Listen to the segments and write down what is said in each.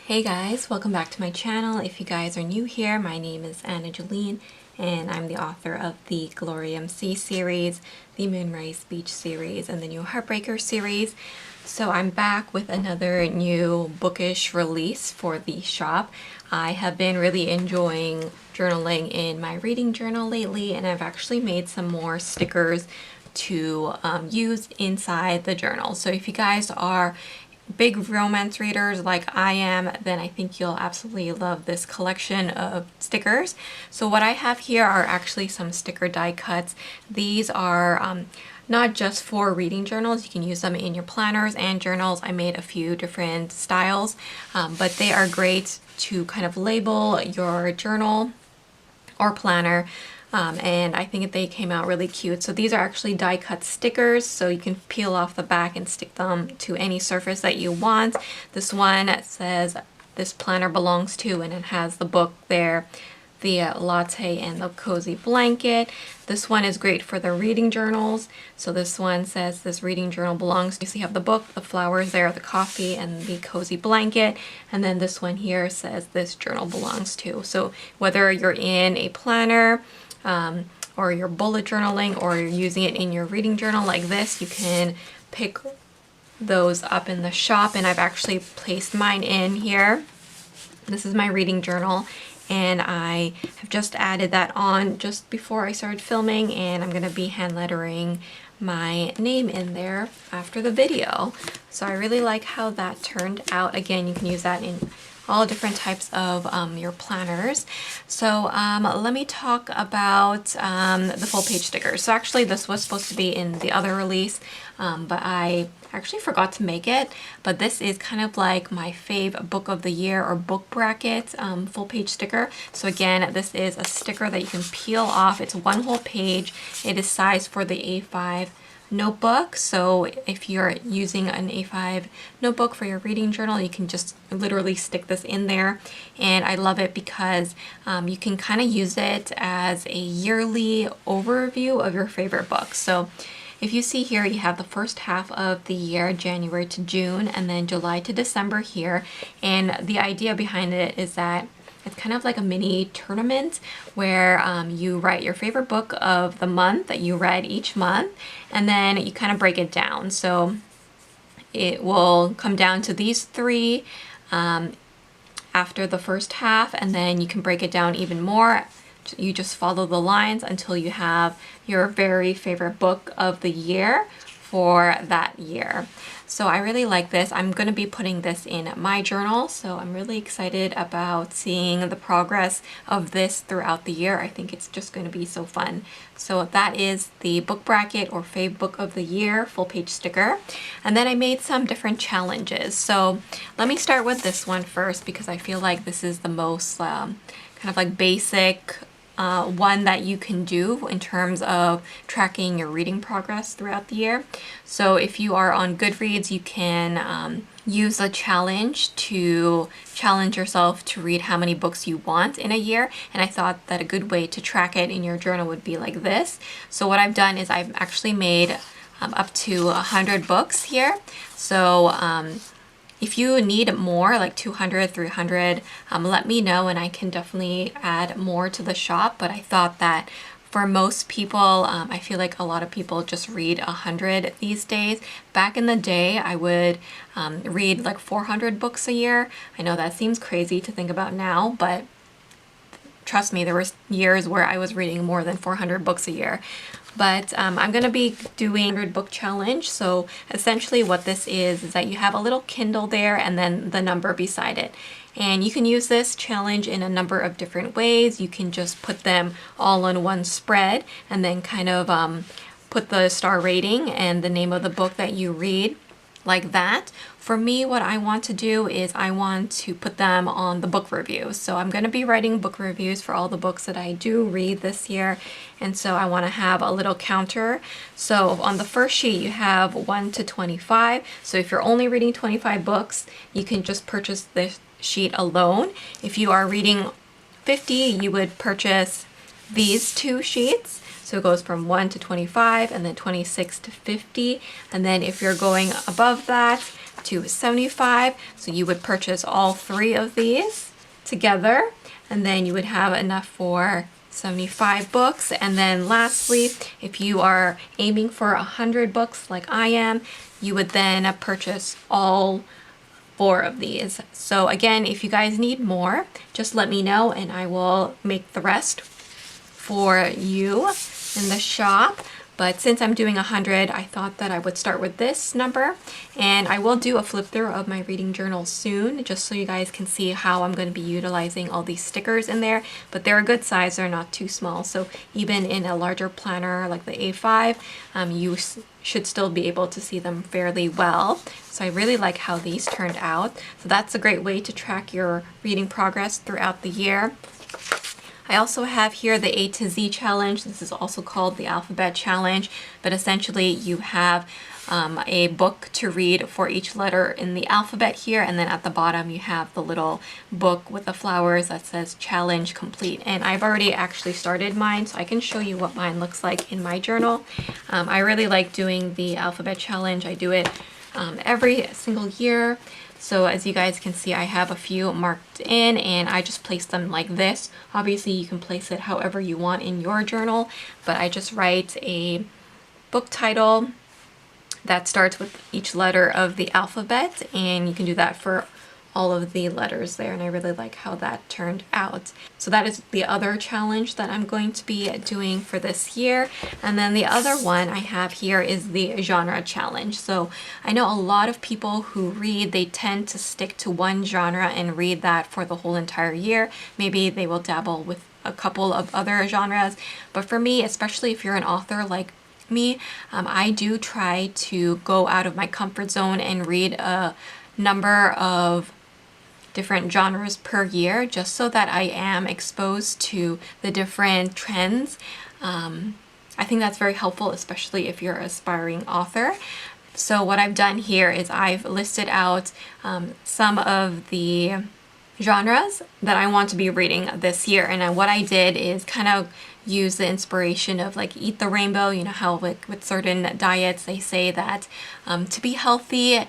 Hey guys, welcome back to my channel. If you guys are new here, my name is Jolene and I'm the author of the Glorium Sea series, the Moonrise Beach series, and the new Heartbreaker series. So I'm back with another new bookish release for the shop. I have been really enjoying journaling in my reading journal lately, and I've actually made some more stickers to use inside the journal. So if you guys are big romance readers like I am, then I think you'll absolutely love this collection of stickers. So what I have here are actually some sticker die cuts. These are not just for reading journals. You can use them in your planners and journals. I made a few different styles, but they are great to kind of label your journal or planner. And I think they came out really cute. So these are actually die cut stickers, so you can peel off the back and stick them to any surface that you want. This one says this planner belongs to, and it has the book there, the latte and the cozy blanket. This one is great for the reading journals. So this one says this reading journal belongs to. So you have the book, the flowers there, the coffee, and the cozy blanket. And then this one here says this journal belongs to. So whether you're in a planner, or you're bullet journaling, or you're using it in your reading journal like this, you can pick those up in the shop. And I've actually placed mine in here. This is my reading journal, and I have just added that on just before I started filming, and I'm going to be hand lettering my name in there after the video. So I really like how that turned out. Again, you can use that in all different types of your planners. So let me talk about the full page stickers. So actually this was supposed to be in the other release, but I actually forgot to make it. But this is kind of like my fave book of the year or book bracket full page sticker. So again, this is a sticker that you can peel off. It's one whole page. It is sized for the A5 notebook. So if you're using an A5 notebook for your reading journal, you can just literally stick this in there. And I love it because you can kind of use it as a yearly overview of your favorite books. So if you see here, you have the first half of the year, January to June, and then July to December here. And the idea behind it is that it's kind of like a mini tournament where you write your favorite book of the month that you read each month, and then you kind of break it down. So it will come down to these three after the first half, and then you can break it down even more. You just follow the lines until you have your very favorite book of the year for that year. So I really like this. I'm going to be putting this in my journal, so I'm really excited about seeing the progress of this throughout the year. I think it's just going to be so fun. So that is the book bracket or fave book of the year full page sticker. And then I made some different challenges. So let me start with this one first, because I feel like this is the most kind of like basic one that you can do in terms of tracking your reading progress throughout the year. So if you are on Goodreads, you can use a challenge to challenge yourself to read how many books you want in a year. And I thought that a good way to track it in your journal would be like this. So what I've done is I've actually made up to 100 books here. So if you need more, like 200, 300, let me know and I can definitely add more to the shop. But I thought that for most people, I feel like a lot of people just read 100 these days. Back in the day, I would read like 400 books a year. I know that seems crazy to think about now, but trust me, there were years where I was reading more than 400 books a year. But I'm going to be doing a 100 book challenge. So essentially what this is that you have a little Kindle there and then the number beside it. And you can use this challenge in a number of different ways. You can just put them all on one spread and then kind of put the star rating and the name of the book that you read like that. For me, what I want to do is I want to put them on the book reviews. So I'm going to be writing book reviews for all the books that I do read this year. And so I want to have a little counter. So on the first sheet, you have 1 to 25. So if you're only reading 25 books, you can just purchase this sheet alone. If you are reading 50, you would purchase these two sheets. So it goes from 1 to 25 and then 26 to 50. And then if you're going above that, to 75. So you would purchase all 3 of these together, and then you would have enough for 75 books. And then lastly, if you are aiming for 100 books like I am, you would then purchase all 4 of these. So again, if you guys need more, just let me know and I will make the rest for you in the shop. But since I'm doing 100, I thought that I would start with this number, and I will do a flip through of my reading journal soon, just so you guys can see how I'm going to be utilizing all these stickers in there. But they're a good size, they're not too small. So even in a larger planner like the A5, you should still be able to see them fairly well. So I really like how these turned out. So that's a great way to track your reading progress throughout the year. I also have here the A to Z challenge. This is also called the alphabet challenge, but essentially you have a book to read for each letter in the alphabet here, and then at the bottom you have the little book with the flowers that says challenge complete. And I've already actually started mine, so I can show you what mine looks like in my journal. I really like doing the alphabet challenge. I do it every single year. So as you guys can see, I have a few marked in and I just place them like this. Obviously you can place it however you want in your journal, but I just write a book title that starts with each letter of the alphabet, and you can do that for all of the letters there, and I really like how that turned out. So that is the other challenge that I'm going to be doing for this year. And then the other one I have here is the genre challenge. So I know a lot of people who read, they tend to stick to one genre and read that for the whole entire year. Maybe they will dabble with a couple of other genres, but for me, especially if you're an author like me, I do try to go out of my comfort zone and read a number of different genres per year, just so that I am exposed to the different trends. I think that's very helpful, especially if you're an aspiring author. So what I've done here is I've listed out some of the genres that I want to be reading this year. And what I did is kind of use the inspiration of like Eat the Rainbow. You know how like with certain diets they say that to be healthy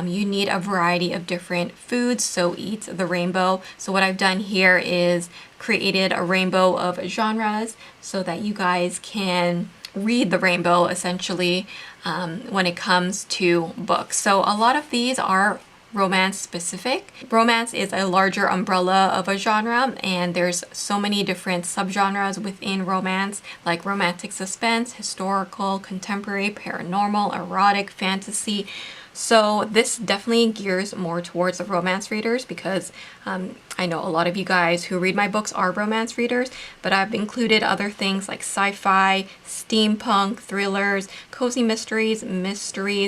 you need a variety of different foods, so eat the rainbow. So what I've done here is created a rainbow of genres so that you guys can read the rainbow essentially when it comes to books. So a lot of these are romance specific. Romance is a larger umbrella of a genre, and there's so many different subgenres within romance, like romantic suspense, historical, contemporary, paranormal, erotic, fantasy. So this definitely gears more towards the romance readers, because I know a lot of you guys who read my books are romance readers, but I've included other things like sci-fi, steampunk, thrillers, cozy mysteries.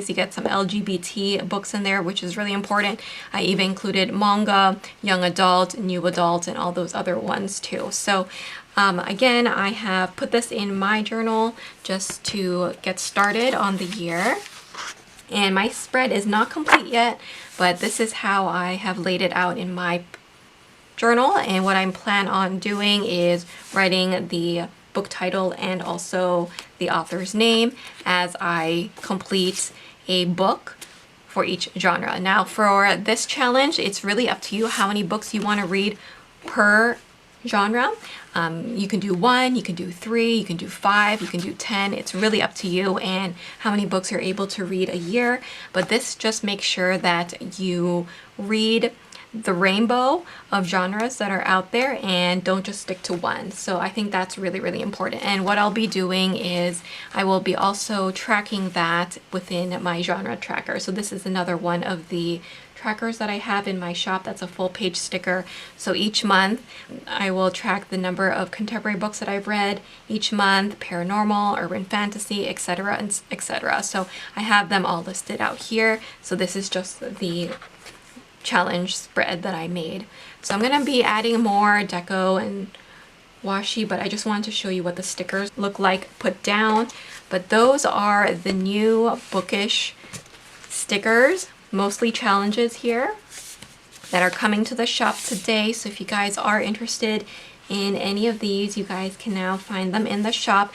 You get some LGBT books in there, which is really important. I even included manga, young adult, new adult, and all those other ones too. So again, I have put this in my journal just to get started on the year. And my spread is not complete yet, but this is how I have laid it out in my journal. And what I plan on doing is writing the book title and also the author's name as I complete a book for each genre. Now for this challenge, it's really up to you how many books you want to read per genre. You can do 1, you can do 3, you can do 5, you can do 10. It's really up to you and how many books you're able to read a year. But this just makes sure that you read the rainbow of genres that are out there and don't just stick to one. So I think that's really, really important. And what I'll be doing is I will be also tracking that within my genre tracker. So this is another one of the trackers that I have in my shop. That's a full page sticker. So each month I will track the number of contemporary books that I've read each month, paranormal, urban fantasy, etc., and etc. So I have them all listed out here. So this is just the challenge spread that I made. So I'm going to be adding more deco and washi, but I just wanted to show you what the stickers look like put down. But those are the new bookish stickers, mostly challenges here, that are coming to the shop today. So if you guys are interested in any of these, you guys can now find them in the shop.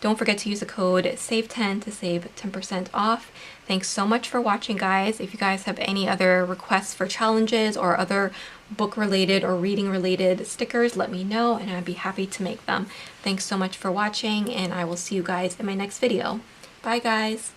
Don't forget to use the code SAVE10 to save 10% off. Thanks so much for watching, guys. If you guys have any other requests for challenges or other book related or reading related stickers, let me know and I'd be happy to make them. Thanks so much for watching, and I will see you guys in my next video. Bye, guys.